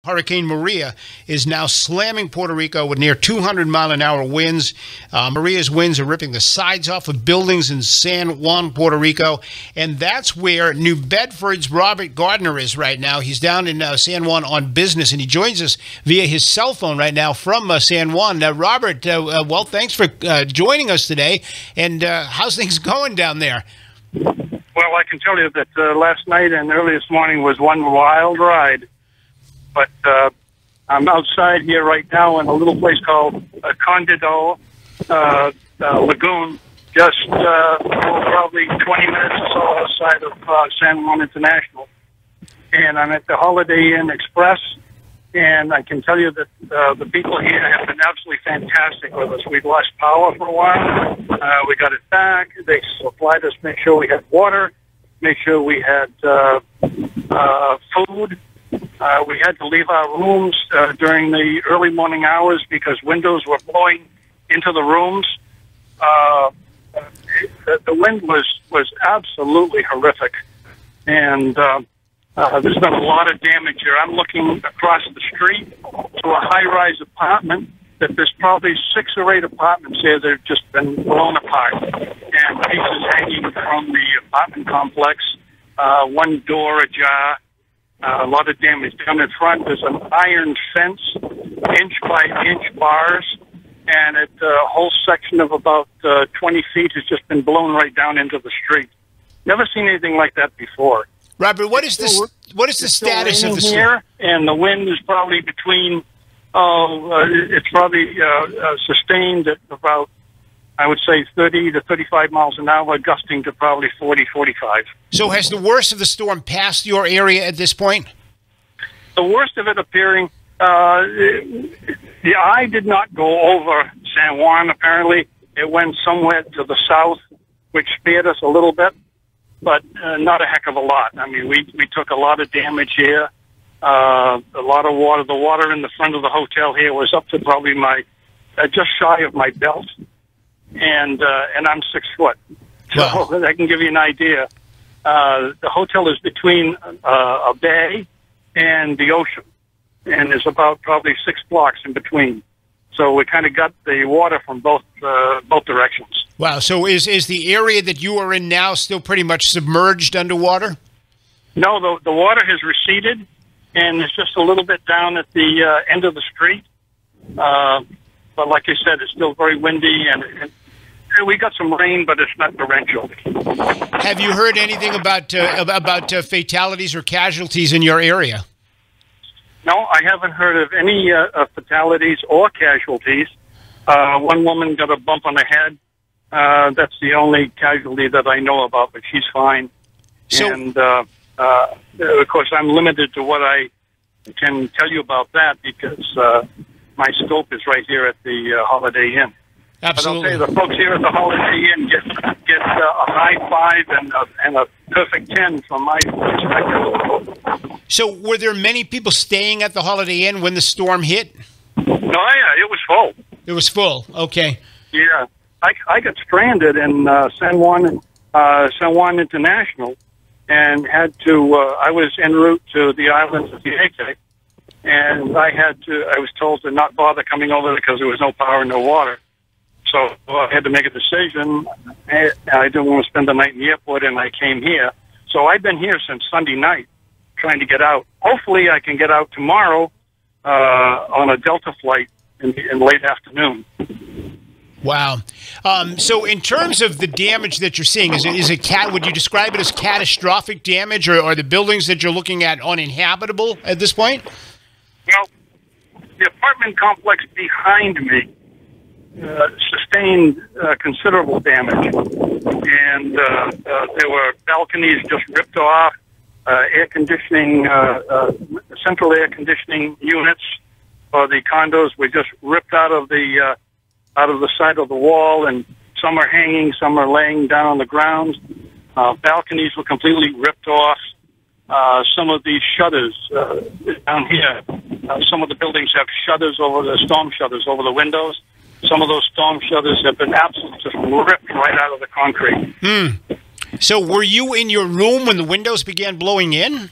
Hurricane Maria is now slamming Puerto Rico with near 200-mile-an-hour winds. Maria's winds are ripping the sides off of buildings in San Juan, Puerto Rico, and that's where New Bedford's Robert Gardner is right now. He's down in San Juan on business, and he joins us via his cell phone right now from San Juan. Robert, well, thanks for joining us today, and how's things going down there? Well, I can tell you that last night and early this morning was one wild ride. But I'm outside here right now in a little place called Condado Lagoon, just probably 20 minutes or so outside of San Juan International. And I'm at the Holiday Inn Express, and I can tell you that the people here have been absolutely fantastic with us. We'd lost power for a while. We got it back. They supplied us, make sure we had water, make sure we had food. We had to leave our rooms during the early morning hours because windows were blowing into the rooms. The wind was absolutely horrific, and there's been a lot of damage here. I'm looking across the street to a high-rise apartment that there's probably 6 or 8 apartments here that have just been blown apart, and pieces hanging from the apartment complex, one door ajar. A lot of damage. Down in front, there's an iron fence, inch-by-inch bars, and a whole section of about 20 feet has just been blown right down into the street. Never seen anything like that before. Robert, what is the status of the storm? Here, and the wind is probably between, it's probably sustained at about, I would say, 30 to 35 miles an hour, gusting to probably 40, 45. So has the worst of the storm passed your area at this point? The worst of it appearing, the eye did not go over San Juan, apparently. It went somewhere to the south, which spared us a little bit, but not a heck of a lot. I mean, we took a lot of damage here, a lot of water. The water in the front of the hotel here was up to probably just shy of my belt. And I'm 6 foot, so wow. I can give you an idea. The hotel is between a bay and the ocean, and there's about probably 6 blocks in between. So we kind of got the water from both directions. Wow. So is the area that you are in now still pretty much submerged underwater? No, the water has receded, and it's just a little bit down at the end of the street. But like I said, it's still very windy, and we got some rain, but it's not torrential. Have you heard anything about fatalities or casualties in your area? No, I haven't heard of any fatalities or casualties. One woman got a bump on the head. That's the only casualty that I know about, but she's fine. So, and, of course, I'm limited to what I can tell you about that because my scope is right here at the Holiday Inn. Absolutely. But I'll tell you, the folks here at the Holiday Inn get a high 5 and a perfect 10 from my perspective. So were there many people staying at the Holiday Inn when the storm hit? No, yeah, it was full. It was full. Okay. Yeah. I got stranded in San Juan International and had to, I was en route to the islands of Vieques, and I was told to not bother coming over because there was no power and no water. So I had to make a decision. I didn't want to spend the night in the airport, and I came here. So I've been here since Sunday night trying to get out. Hopefully I can get out tomorrow on a Delta flight in late afternoon. Wow. So in terms of the damage that you're seeing, would you describe it as catastrophic damage, or are the buildings that you're looking at uninhabitable at this point? Well, the apartment complex behind me sustained considerable damage, and there were balconies just ripped off, air conditioning, central air conditioning units for the condos were just ripped out of the side of the wall, and some are hanging, some are laying down on the ground. Balconies were completely ripped off. Some of these shutters down here, some of the buildings have shutters over the storm shutters over the windows. Some of those storm shutters have been absolutely just ripped right out of the concrete. So were you in your room when the windows began blowing in?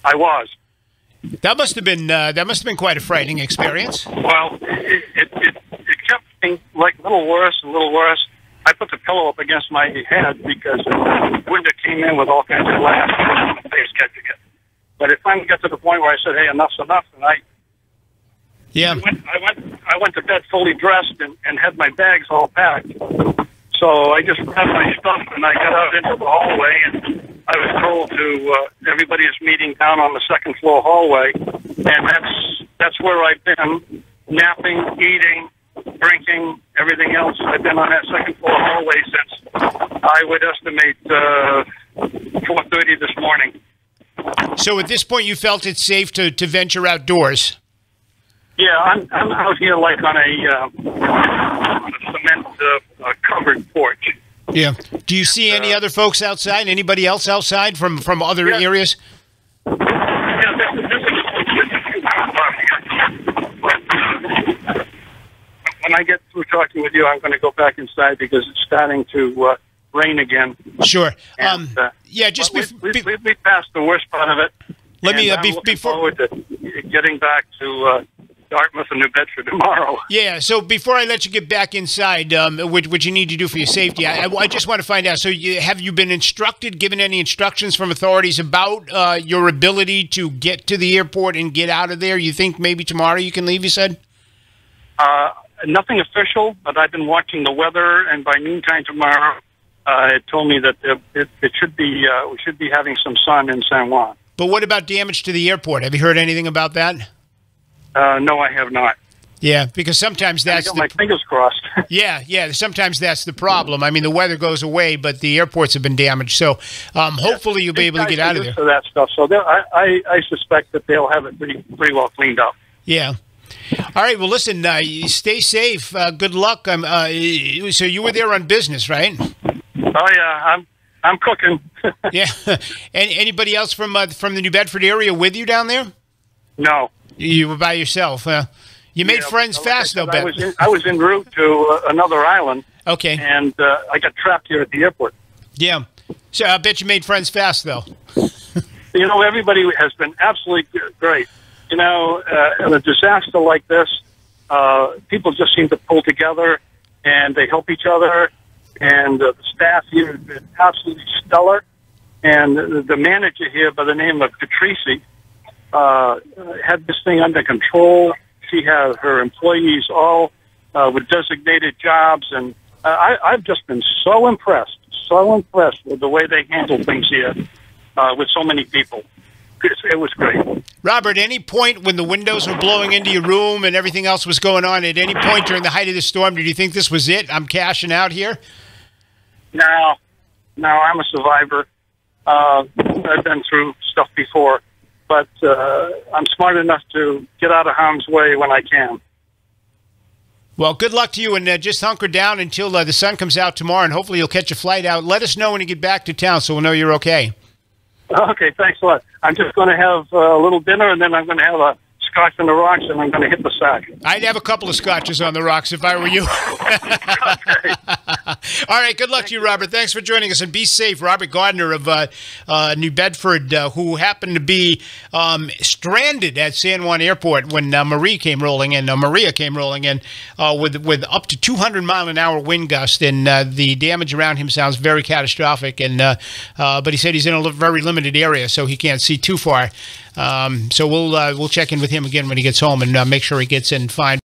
I was. That must have been quite a frightening experience. Well, it kept getting like a little worse and a little worse. I put the pillow up against my head because the window came in with all kinds of glass and my face catching it. But it finally got to the point where I said, "Hey, enough's enough," and I went to bed fully dressed and had my bags all packed. So I just grabbed my stuff and I got out into the hallway, and I was told to everybody is meeting down on the second floor hallway, and that's where I've been napping, eating, drinking, everything else. I've been on that second floor hallway since I would estimate 4:30 this morning. So at this point, you felt it's safe to venture outdoors. Yeah, I'm out here like on a cement covered porch. Yeah. Do you see any other folks outside? Anybody else outside from other areas? Yeah, when I get through talking with you, I'm going to go back inside because it's starting to rain again. Sure. And, yeah, just we passed the worst part of it. Let me I'm looking forward to getting back to Dartmouth and New Bedford tomorrow. Yeah, so before I let you get back inside, what you need to do for your safety, I just want to find out, so have you been instructed, given any instructions from authorities about your ability to get to the airport and get out of there? You think maybe tomorrow you can leave, you said? Nothing official, but I've been watching the weather, and by noontime tomorrow, it told me that it should be we should be having some sun in San Juan. But what about damage to the airport? Have you heard anything about that? No, I have not. Yeah, because sometimes that's I got my fingers crossed. Yeah. Sometimes that's the problem. I mean, the weather goes away, but the airports have been damaged. So hopefully you'll be able to get out of there. For that stuff, so I suspect that they'll have it pretty well cleaned up. Yeah. All right. Well, listen. Stay safe. Good luck. So you were there on business, right? Oh yeah, I'm cooking. Yeah. And anybody else from the New Bedford area with you down there? No. You were by yourself. You made friends fast, though, Ben. I was en route to another island. Okay. And I got trapped here at the airport. Yeah. So I bet you made friends fast, though. You know, everybody has been absolutely great. You know, in a disaster like this, people just seem to pull together, and they help each other. And the staff here has been absolutely stellar. And the manager here, by the name of Patrici, had this thing under control. She had her employees all with designated jobs, and I've just been so impressed with the way they handle things here with so many people. It was great. Robert, any point when the windows were blowing into your room and everything else was going on, at any point during the height of the storm, did you think this was it? I'm cashing out here? No, I'm a survivor. I've been through stuff before. But I'm smart enough to get out of harm's way when I can. Well, good luck to you, and just hunker down until the sun comes out tomorrow, and hopefully you'll catch a flight out. Let us know when you get back to town so we'll know you're okay. Okay, thanks a lot. I'm just going to have a little dinner, and then I'm going to have a scotch on the rocks, and I'm going to hit the sack. I'd have a couple of scotches on the rocks if I were you. Okay. All right, good luck to you, Robert. Thanks for joining us, and be safe. Robert Gardner of New Bedford, who happened to be stranded at San Juan Airport when Maria came rolling in with up to 200-mile-an-hour wind gust, and the damage around him sounds very catastrophic. And but he said he's in a very limited area, so he can't see too far. So we'll check in with him again when he gets home and make sure he gets in fine.